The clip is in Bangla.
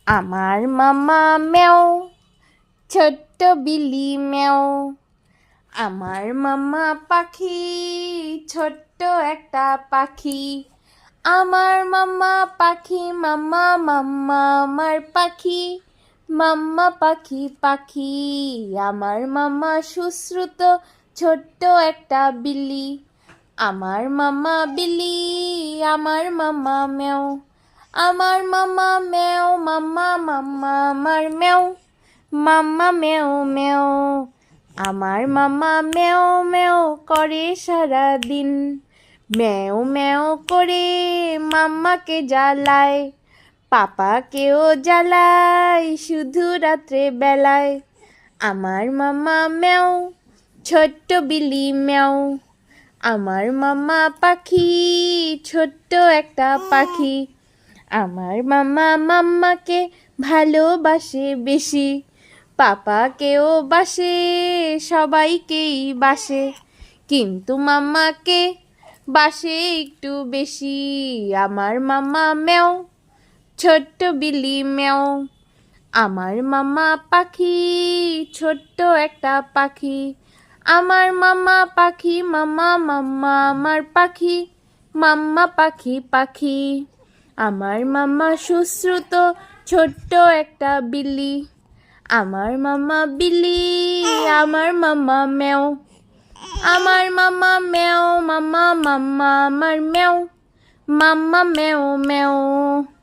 আমার মামা ম্যাও, ছোট্ট বিলি ম্যাও। আমার মামা পাখি, ছোট্ট একটা পাখি। আমার মামা পাখি, মাম্মা মাম্মা আমার পাখি। মাম্মা পাখি পাখি। আমার মামা সুশ্রুত, ছোট্ট একটা বিলি। আমার মামা বিলি, আমার মামা ম্যাও। আমার মামা ম্যাও, মাম্মা মাম্মা আমার ম্যাও। মাম্মা ম্যাও ম্যাও। আমার মামা ম্যাও ম্যাও করে সারাদিন। ম্যাও ম্যাও করে মাম্মাকে জ্বালায়, পাপাকেও জ্বালায় শুধু রাত্রে বেলায়। আমার মামা ম্যাও, ছোট্ট বিলি ম্যাও। আমার মামা পাখি, ছোট্ট একটা পাখি। আমার মামা মাম্মাকে ভালোবাসে বেশি, পাপাকেও বাসে, সবাইকেই বাসে, কিন্তু মাম্মাকে বাসে একটু বেশি। আমার মামা ম্যাও, ছোট্ট বিলি ম্যাও। আমার মামা পাখি, ছোট্ট একটা পাখি। আমার মামা পাখি, মামা মাম্মা আমার পাখি। মাম্মা পাখি পাখি। আমার মামা সুশ্রুত, ছোট্ট একটা বিলি। আমার মামা বিলি, আমার মামা ম্যাও। আমার মামা ম্যাও, মাম্মা মাম্মা আমার ম্যাও। মাম্মা ম্যাও ম্যাও।